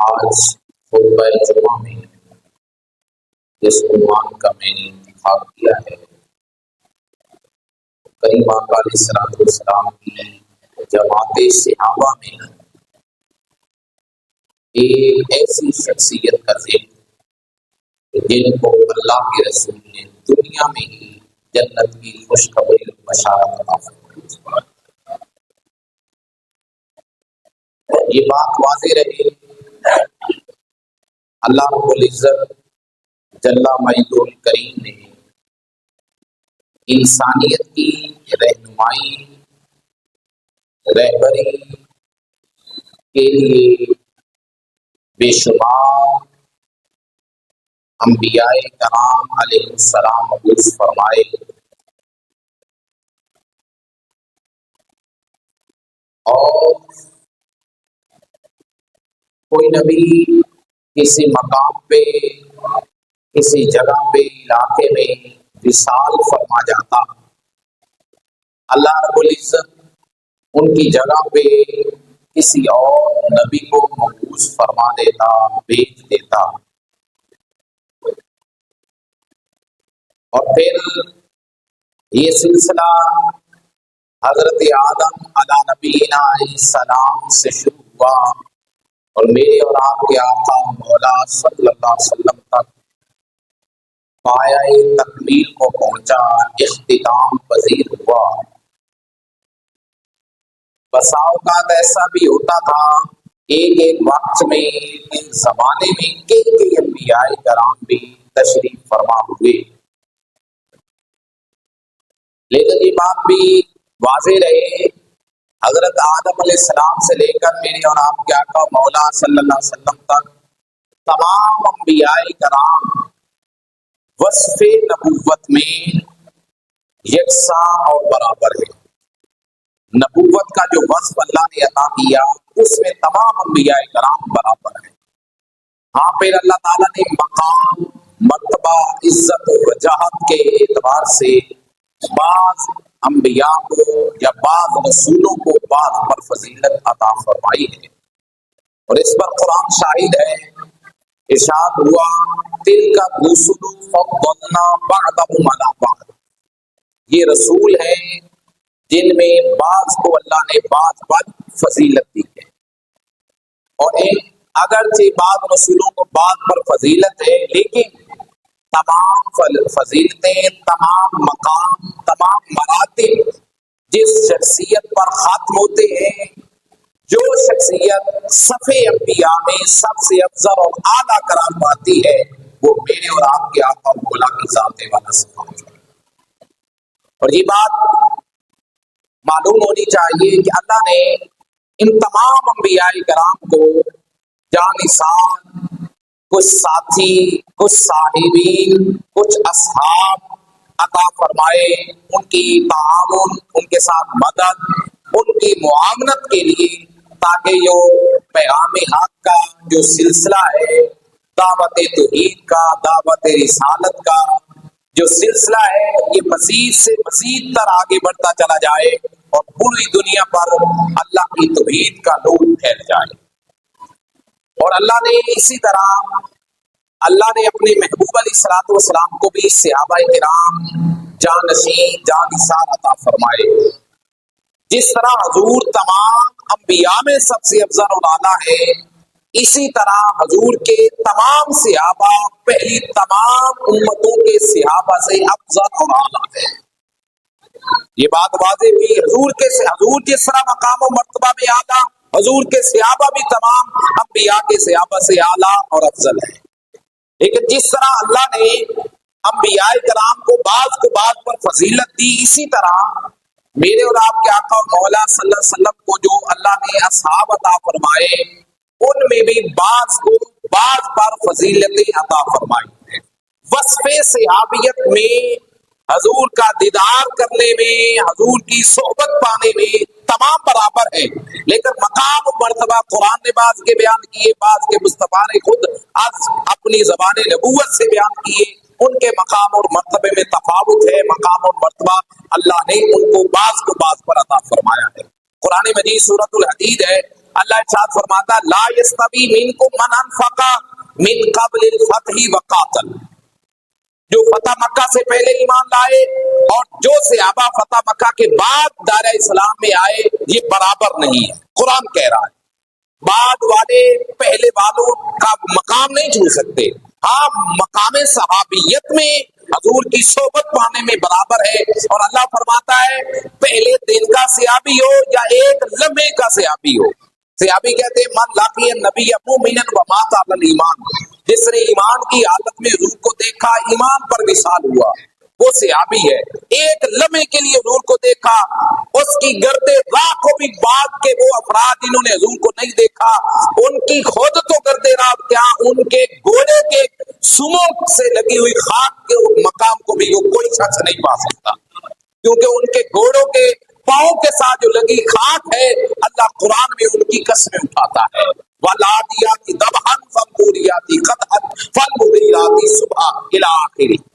آج خطبہ جمعہ میں جس عنوان کا میں نے انتخاب کیا ہے کریم آقا علیہ السلام کی جماعت صحابہ میں ایک ایسی شخصیت کا ذکر جن کو اللہ کے رسول نے دنیا میں ہی جنت کی خوشخبری بشارت عطا فرمائی۔ یہ بات واضح رہے، اللہ رب العزت جل مجدہ الکریم نے انسانیت کی رہنمائی رہبری کے لیے بے شمار انبیاء کرام علیہ السلام مبعوث فرمائے، اور کوئی نبی کسی مقام پہ کسی جگہ پہ علاقے میں وصال فرما جاتا، اللہ رب العزت ان کی جگہ پہ کسی اور نبی کو مبعوث فرما دیتا، بھیج دیتا، اور پھر یہ سلسلہ حضرت آدم علیہ نبینا علیہ السلام سے شروع ہوا اور میرے اور آپ کے آقا مولا صلی اللہ علیہ وسلم تک پایۂ تکمیل کو پہنچا، اختتام پذیر ہوا۔ بسا اوقات ایسا بھی ہوتا تھا ایک ایک وقت میں ایک زمانے میں کئی انبیاء کرام بھی تشریف فرما ہوئے، لیکن یہ بات بھی واضح رہے، حضرت آدم علیہ السلام سے لے کر میرے اور آپ کے آقا مولا صلی اللہ علیہ وسلم تک تمام انبیاء کرام وصف نبوت میں یکساں اور برابر ہے۔ نبوت کا جو وصف اللہ نے عطا کیا اس میں تمام انبیاء کرام برابر ہیں۔ ہاں، پھر اللہ تعالیٰ نے مقام، مرتبہ، عزت و وجاہت کے اعتبار سے بعض انبیاء کو یا بعض رسولوں کو بعض پر فضیلت عطا فرمائی ہے، اور اس پر قرآن شاہد ہے، ارشاد ہوا تِلْکَ الرُّسُلُ فَضَّلْنَا بَعْضَهُمْ عَلَىٰ بَعْضٍ، یہ رسول ہیں جن میں بعض کو اللہ نے بعض پر فضیلت دی ہے، اور اگرچہ بعض رسولوں کو بعض پر فضیلت ہے لیکن تمام فضیلتیں، تمام مقام، تمام مراتب جس شخصیت پر ختم ہوتے ہیں، جو شخصیت صف انبیاء میں سب سے افضل اور اعلیٰ قرار پاتی ہے وہ میرے اور آپ کے آقا مولا کی ذات والا صفات ہے۔ اور یہ بات معلوم ہونی چاہیے کہ اللہ نے ان تمام انبیاء کرام کو جانثال، کچھ ساتھی، کچھ صاحبین، کچھ اصحاب عطا فرمائے، ان کی تعاون، ان کے ساتھ مدد، ان کی معاونت کے لیے، تاکہ یہ پیغام حق کا جو سلسلہ ہے، دعوت توحید کا، دعوت رسالت کا جو سلسلہ ہے، یہ مزید سے مزید تر آگے بڑھتا چلا جائے اور پوری دنیا پر اللہ کی توحید کا نور پھیل جائے۔ اور اللہ نے اسی طرح اپنے محبوب علیہ الصلوۃ والسلام کو بھی صحابہ کرام جانشین، جانثال عطا فرمائے۔ جس طرح حضور تمام انبیاء میں سب سے افضل اور اعلیٰ ہے، اسی طرح حضور کے تمام صحابہ پہلی تمام امتوں کے صحابہ سے افضل اور اعلیٰ ہے۔ یہ بات واضح ہوئی، حضور جس طرح مقام و مرتبہ میں اعلیٰ، حضور کے صحابہ بھی تمام انبیاء کے صحابہ سے اعلیٰ اور افضل ہیں۔ لیکن جس طرح اللہ نے انبیاء کرام کو بعض پر فضیلت دی، اسی طرح میرے اور آپ کے آقا مولا صلی اللہ علیہ وسلم کو جو اللہ نے اصحاب عطا فرمائے، ان میں بھی بعض کو بعض پر فضیلتیں عطا فرمائی ہیں۔ وصف صحابیت میں، حضور کا دیدار کرنے میں، حضور کی صحبت پانے میں تمام برابر ہیں، لیکن مقام و مرتبہ قرآن نے بعض کے بیان کیے، بعض کے مصطفیٰ نے خود از اپنی زبان نبوت سے بیان کیے، ان کے مقام اور مرتبے میں تفاوت ہے، مقام اور مرتبہ اللہ نے ان کو بعض پر عطا فرمایا ہے۔ قرآن مجید سورۃ الحدید ہے، اللہ ارشاد فرماتا ہے لا یستوی منکم من انفق من قبل الفتح وقاتل، جو فتح مکہ سے پہلے ایمان لائے اور جو صحابہ فتح مکہ کے بعد دائرہ اسلام میں آئے، یہ برابر نہیں ہے۔ قرآن کہہ رہا ہے بعد والے پہلے والوں کا مقام نہیں چھو سکتے، ہاں مقام صحابیت میں حضور کی صحبت پانے میں برابر ہے۔ اور اللہ فرماتا ہے پہلے دن کا صحابی ہو یا ایک لمحے کا صحابی ہو، صحابی کہتے ہیں من لاقی النبی مؤمنا ومات علی الایمان، جس نے ایمان کی حالت میں حضور کو دیکھا، ایمان پر وصال ہوا، وہ صحابی ہے۔ ایک لمحے کے لیے حضور کو دیکھا، اس کی گرد راہ کو بھی بعد کے وہ افراد جنہوں نے حضور کو نہیں دیکھا، ان کی خود تو گرد راہ کیا، ان کے گھوڑے کے سموں سے لگی ہوئی خاک کے مقام کو بھی وہ کوئی شخص نہیں پا سکتا، کیونکہ ان کے گھوڑوں کے پاؤں کے ساتھ جو لگی خاک ہے، اللہ قرآن میں ان کی قسمیں اٹھاتا ہے وَالْعَادِيَاتِ ضَبْحًا فَالْمُورِيَاتِ قَدْحًا فَالْمُغِيرَاتِ صُبْحًا إِلَىٰ آخِرِهِ۔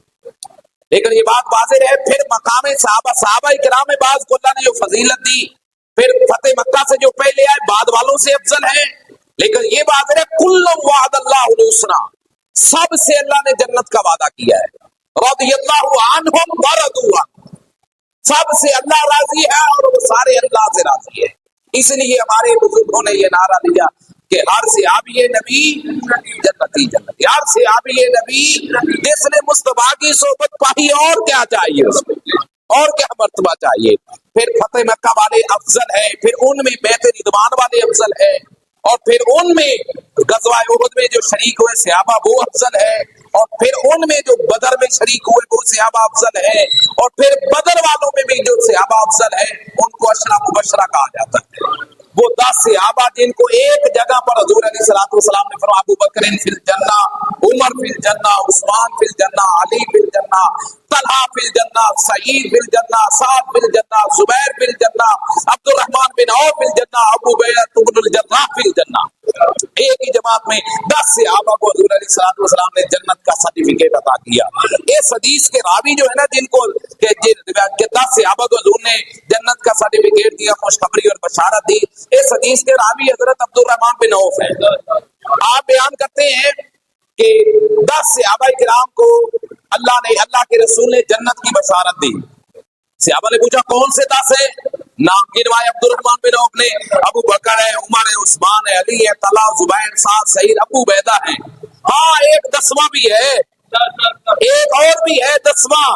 لیکن یہ بات واضح ہے، پھر مقام صحابہ کرام میں بعض کو اللہ نے جو فضیلت دی، پھر فتح مکہ سے جو پہلے آئے بعد والوں سے افضل ہے، لیکن یہ واضح ہے كُلٌّ وَعَدَ اللَّهُ الْحُسْنَىٰ، سب سے اللہ نے جنت کا وعدہ کیا ہے، رضی اللہ عنہم ورضوا عنہ، سب سے اللہ راضی ہے اور وہ سارے اللہ سے راضی ہے۔ اس لیے ہمارے بزرگوں نے یہ نعرہ دیا کہ ہر صحابی نبی جنتی جنتی، ہر صحابی نبی جس نے مصطفیٰ کی صحبت پائی، اور کیا چاہیے اس میں، اور کیا مرتبہ چاہیے۔ پھر فتح مکہ والے افضل ہے، پھر ان میں بیعت رضوان والے افضل ہے، اور پھر ان میں غزوہ احد میں جو شریک ہوئے صحابہ وہ افضل ہے، اور پھر ان میں جو بدر میں شریک ہوئے وہ صحابہ افضل ہے، اور پھر بدر والوں میں بھی جو صحابہ افضل ہے ان کو عشرہ مبشرہ کہا جاتا ہے۔ وہ 10 صحابہ جن کو ایک جگہ پر حضور علیہ الصلوۃ والسلام نے فرمایا ابو بکر فی الجنہ، عمر فی الجنہ، عثمان فی الجنہ، علی فی الجنہ، طلحہ فی الجنہ، سعید فی الجنہ، سعد فی الجنہ، زبیر فی الجنہ، عبد الرحمن بن عوف فی الجنہ، ابو عبیدہ بن الجراح فی الجنہ۔ ایک ہی جماعت میں 10 صحابہ کو حضور علیہ الصلوۃ والسلام نے جنت کا سرٹیفکیٹ عطا کیا۔ اس حدیث کے راوی جو ہے نا جن کو کہ 10 صحابہ کو حضور نے جنت کا سرٹیفکیٹ دیا، خوشخبری اور بشارت دی، اس حدیث کے راوی حضرت عبد الرحمن بن عوف ہیں۔ آپ بیان کرتے ہیں کہ 10 صحابہ کرام کو اللہ کے رسول نے جنت کی بشارت دی۔ صحابہ نے پوچھا کون سے 10 ہیں؟ نام گنوائے عبد الرحمن بن عوف نے، ابو بکر ہے، عمر ہے، عثمان ہے، علی ہے، طلحہ، زبیر، سعد، سعید، ابو عبیدہ ہے۔ ہاں ایک 10واں بھی ہے، ایک اور بھی ہے 10واں،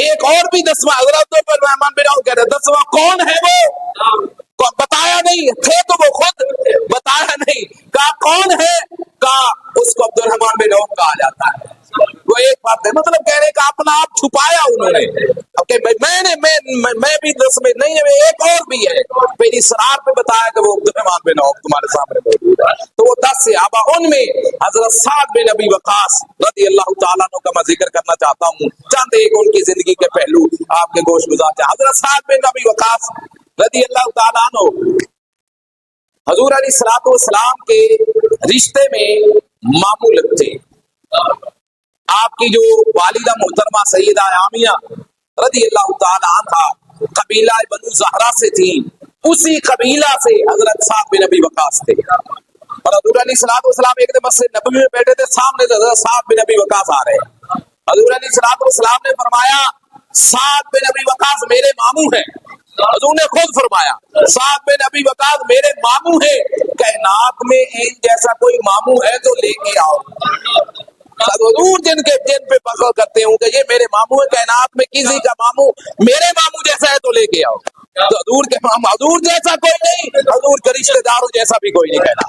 ایک اور بھی 10واں۔ حضرت عبد الرحمن بن عوف کہتے ہیں 10واں کون ہے وہ؟ بتایا نہیں، تھے تو وہ خود بتایا نہیں، کہا کون ہے؟ کہا اس کو عبد الرحمن بن عوف کہا جاتا ہے۔ وہ ایک بات ہے، مطلب کہنے کا اپنا آپ چھپایا انہوں نے، میں بھی 10 میں نہیں ہے، ایک اور بھی ہے، پھر اسرار پہ بتایا کہ وہ عبد الرحمن بن عوف تمہارے سامنے موجود ہے۔ تو وہ 10 صحابہ، ان میں حضرت سعد بن ابی وقاص رضی اللہ تعالیٰ عنہ کا میں ذکر کرنا چاہتا ہوں، چند ایک ان کی زندگی کے پہلو آپ کے گوش گزار ہیں۔ حضرت سعد بن ابی وقاص رضی اللہ تعالیٰ عنہ حضور علیہ الصلوۃ والسلام کے رشتے میں ماموں لگتے، آپ کی جو والدہ محترمہ سیدہ عامیہ رضی اللہ تعالی عنہ قبیلہ بنو زہرہ سے تھی، اسی قبیلہ سے حضرت سعد بن ابی وقاص تھے۔ اور حضور علیہ الصلوۃ والسلام ایک دن مسجد نبوی میں بیٹھے تھے، سامنے سے حضرت سعد بن ابی وقاص آ رہے ہیں۔ حضور علیہ الصلوۃ والسلام نے فرمایا سعد بن ابی وقاص میرے ماموں ہیں۔ حضور نے خود فرمایا سعد بن ابی وقاص میرے ماموں ہیں، کائنات میں ان جیسا کوئی ماموں ہے تو لے کے آؤ۔ حضور جن پہ فخر کرتے ہوں کہ یہ میرے ماموں ہیں، کائنات میں کسی کا ماموں میرے ماموں جیسا ہے تو لے کے آؤ۔ تو حضور کے ماموں حضور جیسا کوئی نہیں، حضور کے رشتے داروں جیسا بھی کوئی نہیں کہنا،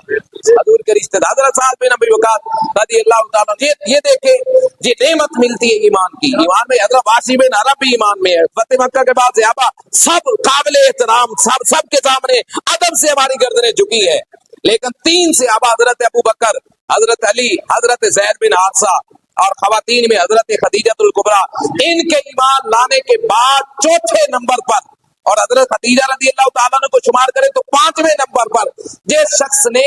حضور کے رشتے دار حضرت سعد بن ابی وقاص رضی اللہ تعالیٰ۔ یہ دیکھیں یہ نعمت ملتی ہے ایمان کی، ایمان میں حضرت واشی بن عرب بھی ایمان میں ہے۔ فتح مکہ کے بعد صحابہ سب قابل احترام، سب کے سامنے ادب سے ہماری گردنیں جھکی ہے، لیکن 3 صحابہ حضرت ابو بکر، حضرت علی، حضرت زید بن حارثہ، اور خواتین میں حضرت خدیجہ الکبریٰ، ان کے ایمان لانے کے بعد 4تھے نمبر پر، اور حضرت خدیجہ رضی اللہ تعالیٰ عنہ کو شمار کرے تو 5ویں نمبر پر جس شخص نے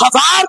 1000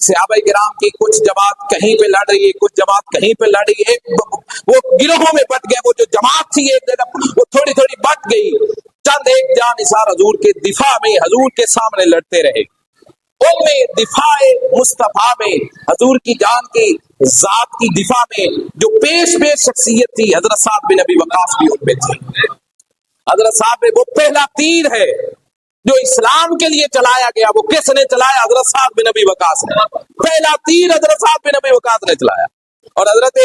صحابہ کرام کی کچھ جماعت کہیں پہ لڑ رہی ہے، کچھ جماعت کہیں پہ لڑ رہی ہے، وہ گروہوں میں بٹ گئے، وہ جو جماعت تھی ایک جگہ وہ تھوڑی تھوڑی بٹ گئی، چند ایک جان نثار حضور کے دفاع میں حضور کے سامنے لڑتے رہے، ان میں دفاع مصطفیٰ میں حضور کی جان کی ذات کی دفاع میں جو پیش شخصیت تھی حضرت سعد بن ابی وقاص بھی ان میں تھی۔ حضرت صاحب وہ پہلا تیر ہے جو اسلام کے لیے چلایا گیا، وہ کس نے چلایا؟ حضرت سعد بن ابی وقاص نے۔ پہلا تیر حضرت سعد بن ابی وقاص نے چلایا، اور حضرت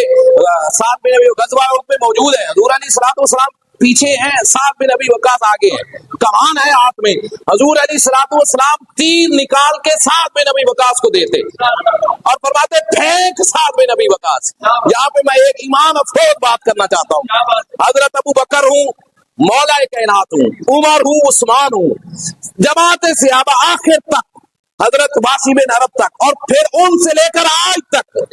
سعد بن ابی غزوہ احد میں موجود ہے، حضور علیہ الصلوۃ والسلام پیچھے ہیں، سعد بن ابی وقاص آگے ہیں، کمان ہے ہاتھ میں، حضور علیہ الصلوۃ والسلام تیر نکال کے سعد بن ابی وقاص کو دیتے اور فرماتے پھینک سعد بن ابی وقاص۔ یہاں پہ میں ایک ایمان افروز بات کرنا چاہتا ہوں، حضرت ابو بکر ہوں، مولا کائنات ہوں، عمر ہوں، عثمان ہوں، جماعت صحابہ آخر تک، حضرت واسی بن عرب تک، اور پھر ان سے لے کر آج تک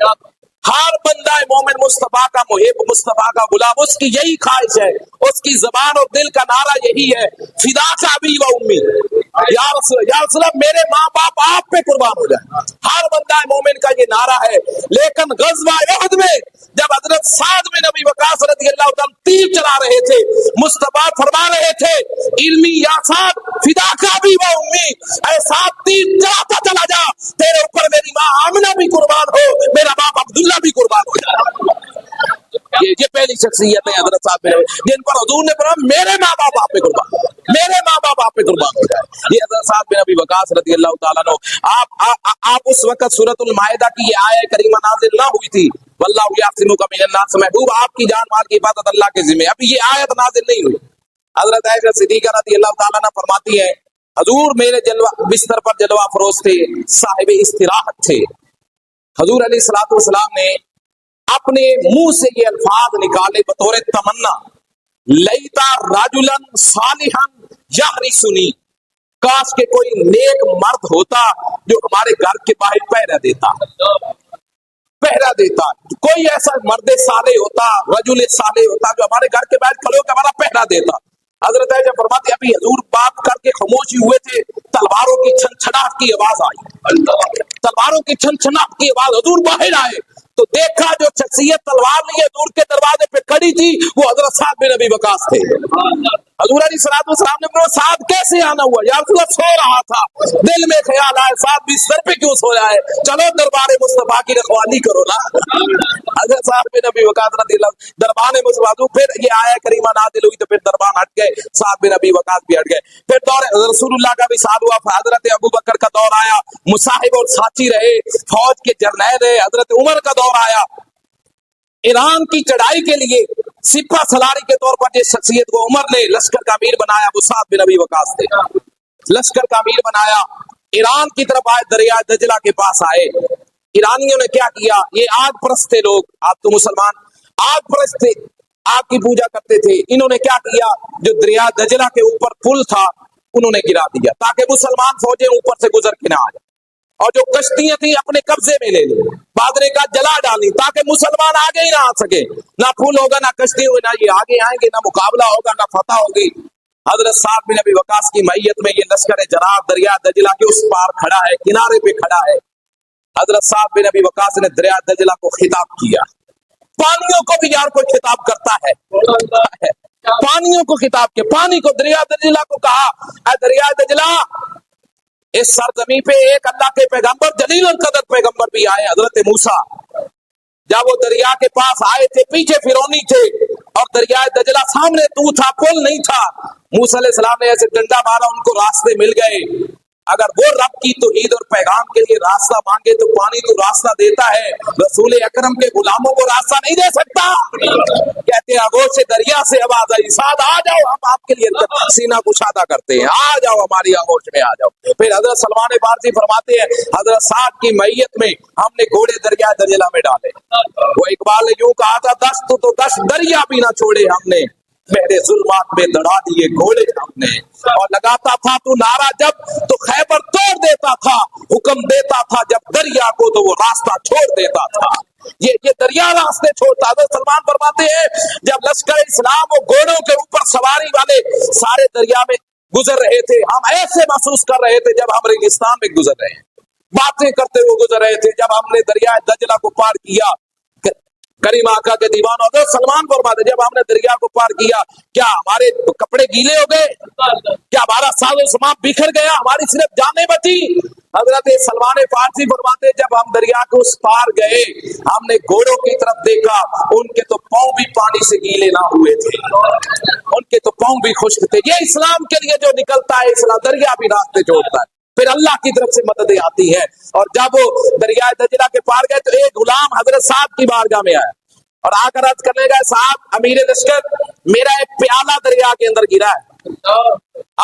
ہر بندہ مومن مصطفیٰ کا محب، مصطفیٰ کا غلام، اس کی یہی خواہش ہے، اس کی زبان اور دل کا نعرہ یہی ہے، فداک ابی و امی، یا رسول اللہ میرے ماں باپ آپ پہ قربان ہو جائے، ہر بندہ مومن کا یہ نعرہ ہے۔ لیکن غزوہ احد میں جب حضرت سعد بن ابی وقاص رضی اللہ تعالیٰ تیر چلا رہے تھے، مصطفیٰ فرما رہے تھے علمی یا سعد فداک ابی و امی، اے سعد تیر چلاتا چلا جا، تیرے اوپر میری ماں آمنہ بھی قربان ہو، میرا باپ عبداللہ بھی قربان ہو جائے۔ یہ پہلی شخصیت ہے حضرت صاحب جن پر حضور نے فرمایا میرے ماں باپ آپ پہ قربان، میرے ماں باپ آپ پہ قربان ہو جائے۔ یہ حضرت صاحب بن ابی وقاص رضی اللہ تعالیٰ عنہ، آپ اس وقت سورۃ المائدہ کی یہ آیت کریمہ نازل نہ ہوئی تھی، واللہ یعصمک من الناس، محبوب آپ کی جان مال کی حفاظت اللہ کے ذمہ، ابھی یہ آیت نازل نہیں ہوئی۔ حضرت عائشہ صدیقہ رضی اللہ تعالیٰ عنہ فرماتی ہے حضور میرے بستر پر جلوہ افروز تھے، صاحب استراحت تھے، حضور علیہ الصلوۃ والسلام نے اپنے منہ سے یہ الفاظ نکالے بطور تمنا، لیتا رجلا صالحا یحرسنی، کاش کہ کوئی نیک مرد ہوتا جو ہمارے گھر کے باہر پہرا دیتا، پہرا دیتا، کوئی ایسا مرد صالح ہوتا، رجل صالح ہوتا جو ہمارے گھر کے باہر کھڑے ہو کے ہمارا پہرا دیتا۔ حضرت عائشہ فرماتی ابھی حضور بات کر کے خاموش ہوئے تھے، تلواروں کی چھنچھناہٹ کی آواز آئی، تلواروں کی چھنچھناہٹ کی آواز، حضور باہر آئے تو دیکھا جو شخصیت تلوار لیے حضور کے دروازے پہ کھڑی تھی وہ حضرت سعد بن ابی وقاص تھے۔ حضور علیہ الصلوۃ والسلام نے فرمایا سعد کیسے آنا ہوا؟ یا رسول اللہ سو رہا تھا، دل میں خیال آئے سعد بستر پہ کیوں سویا ہے، چلو دربار مصطفیٰ کی رکھوالی کرو نا۔ حضرت سعد بن ابی وقاص رضی اللہ دربار مصطفیٰ، پھر یہ آیت کریمہ نازل ہوئی تو پھر دربار ہٹ گئے، سعد بن ابی وقاص بھی ہٹ گئے، پھر دور رسول اللہ کا وصال ہوا، حضرت ابو بکر کا دور آیا، مصاحب اور ساتھی رہے، فوج کے جرنیل رہے، حضرت عمر کا دور آیا، ایران کی چڑھائی کے لیے سپہ سلاری کے طور پر جس شخصیت کو عمر نے لشکر کا امیر بنایا وہ سعد بن ابی وقاص تھے، لشکر کا امیر بنایا، ایران کی طرف آئے، دریا دجلہ کے پاس آئے، ایرانیوں نے کیا کیا، یہ آگ پرست تھے لوگ، آپ تو مسلمان آگ پرست تھے، آگ کی پوجا کرتے تھے، انہوں نے کیا کیا جو دریا دجلہ کے اوپر پل تھا انہوں نے گرا دیا تاکہ مسلمان فوجیں اوپر سے گزر کے نہ آ جائیں، اور جو کشتیاں تھیں اپنے قبضے میں لے لی، بادرے کا جلا ڈالی تاکہ مسلمان آگے ہی نہ آ سکے، نہ پھول ہوگا نہ کشتی ہوگی، نہ یہ آگے آئیں گے، نہ مقابلہ ہوگا نہ فتح ہوگی۔ حضرت سعد بن ابی وقاص کی معیت میں یہ لشکر جرار دریا دجلہ کے اس پار کھڑا ہے، کنارے پہ کھڑا ہے، حضرت سعد بن ابی وقاص نے دریا دجلہ کو خطاب کیا، پانیوں کو بھی یار کوئی خطاب کرتا ہے، پانیوں کو خطاب کیا، پانی کو، دریا دجلہ کو کہا اے دریا دجلہ، اس سرزمین پہ ایک اللہ کے پیغمبر جلیل القدر پیغمبر بھی آئے، حضرت موسیٰ، جب وہ دریا کے پاس آئے تھے پیچھے فرعونی تھے اور دریا دجلہ سامنے تو تھا، پل نہیں تھا، موسیٰ علیہ السلام نے ایسے ڈنڈا مارا، ان کو راستے مل گئے۔ اگر وہ رب کی توحید اور پیغام کے لیے راستہ مانگے تو پانی تو راستہ دیتا ہے، رسول اکرم کے غلاموں کو راستہ نہیں دے سکتا۔ کہتے ہیں آغوش سے دریا سے آواز آئی سعد آ جاؤ، ہم آپ کے لیے سینہ کشادہ کرتے ہیں، آ جاؤ ہماری آغوش میں آ جاؤ۔ پھر حضرت سلمان فارسی فرماتے ہیں حضرت سعد کی معیت میں ہم نے گھوڑے دریا دجلہ میں ڈالے، وہ اقبال نے یوں کہا تھا دشت تو دشت دریا بھی نہ چھوڑے ہم نے، میرے ظلمات میں دڑا دیے گھوڑے ہم نے، اور لگاتا تھا تو نعرہ جب تو خیبر توڑ دیتا تھا، حکم دیتا تھا جب دریا کو تو وہ راستہ چھوڑ دیتا تھا، یہ دریا راستے چھوڑتا۔ حضرت سلمان فرماتے ہیں جب لشکر اسلام و گھوڑوں کے اوپر سواری والے سارے دریا میں گزر رہے تھے، ہم ایسے محسوس کر رہے تھے جب ہم ریگستان میں گزر رہے ہیں، باتیں کرتے ہوئے گزر رہے تھے. جب ہم نے دریائے دجلہ کو پار کیا, کریم آقا کے دیوان حضرت سلمان فرماتے جب ہم نے دریا کو پار کیا کیا ہمارے کپڑے گیلے ہو گئے, کیا ہمارا ساز و سامان بکھر گیا, ہماری صرف جانیں بچی؟ حضرت سلمان فارسی فرماتے جب ہم دریا کو اس پار گئے ہم نے گھوڑوں کی طرف دیکھا, ان کے تو پاؤں بھی پانی سے گیلے نہ ہوئے تھے, ان کے تو پاؤں بھی خشک تھے. یہ اسلام کے لیے جو نکلتا ہے, اسلام دریا بھی راستے جوڑتا ہے, پھر اللہ کی طرف سے مددیں آتی ہے. اور جب وہ دریائے دجلہ کے پار گئے تو ایک غلام حضرت صاحب کی بارگاہ میں آیا اور آ کر عرض کرنے گئے, صاحب امیر لشکر میرا ایک پیالہ دریا کے اندر گرا ہے,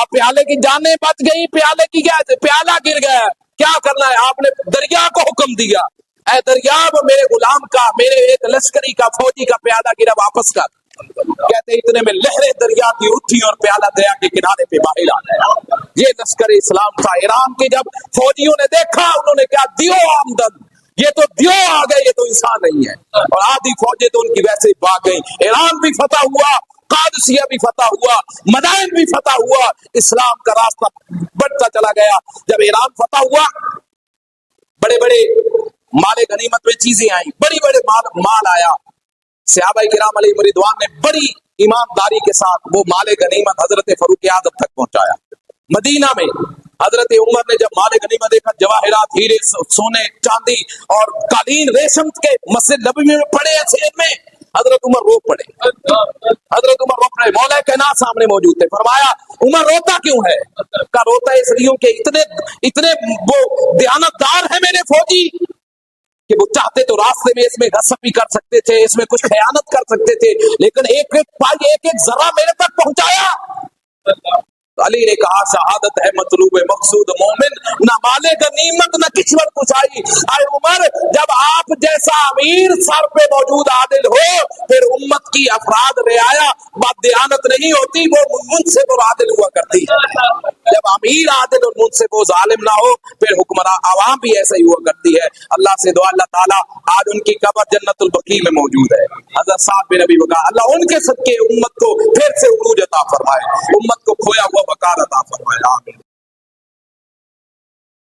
اب پیالے کی جانیں بچ گئی, پیالے کی کیا, پیالہ گر گیا, کیا کرنا ہے؟ آپ نے دریا کو حکم دیا, اے دریا وہ میرے غلام کا, میرے ایک لشکری کا, فوجی کا پیالہ گرا, واپس کر. کہتے اتنے میں لہریں دریا کی اٹھی اور پیالہ دریا کے کنارے پہ باہر آ گیا. یہ لشکر اسلام تھا. ایران کے جب فوجیوں نے دیکھا انہوں نے کہا دیو آمدن, یہ تو دیو آ گئے, یہ تو انسان نہیں ہے. اور آدھی فوجیں تو ان کی ویسے ہی بھاگ گئی. ایران بھی فتح ہوا, قادسیہ بھی فتح ہوا, مدائن بھی فتح ہوا, اسلام کا راستہ بڑھتا چلا گیا. جب ایران فتح ہوا بڑے بڑے مال غنیمت میں چیزیں آئیں, بڑی بڑے مال آیا. صحابہ کرام علیہ رضوان نے بڑی ایمانداری کے ساتھ وہ مال غنیمت حضرت فاروق اعظم تک پہنچایا. مدینہ میں حضرت عمر نے جب مال غنیمت دیکھا, جواہرات, ہیرے, سونے, چاندی اور قالین ریشم کے مسجد نبوی میں پڑے ہیں سید میں, حضرت عمر رو پڑے. حضرت عمر رو پڑے, مولا کائنات سامنے موجود تھے. فرمایا عمر روتا کیوں ہے؟ کا روتا ہے اس لیے کہ اتنے وہ دیانتدار ہیں میرے فوجی کہ وہ چاہتے تو راستے میں اس میں غصب بھی کر سکتے تھے, اس میں کچھ خیانت کر سکتے تھے, لیکن ایک ایک پائی, ایک ایک ذرہ میرے تک پہنچایا. علی نے کہا شہادت ہے مطلوب مقصود مومن, نہ مال غنیمت نہ کشور کشائی. اے عمر جب آپ جیسا امیر سر پہ موجود عادل ہو پھر امت کی افراد رعایا بد دیانت نہیں ہوتی, وہ منصف اور عادل ہوا کرتی ہے. جب امیر عادل اور منصف و ظالم نہ ہو پھر حکمراں عوام بھی ایسا ہی ہوا کرتی ہے. اللہ سے دعا اللہ تعالیٰ آج ان کی قبر جنت البقیع میں موجود ہے. حضرت صاحب بن نبی وقار اللہ ان کے صدقے امت کو پھر سے عروج عطا فرمائے, امت کو کھویا ہوا وقار عطا فرمائے.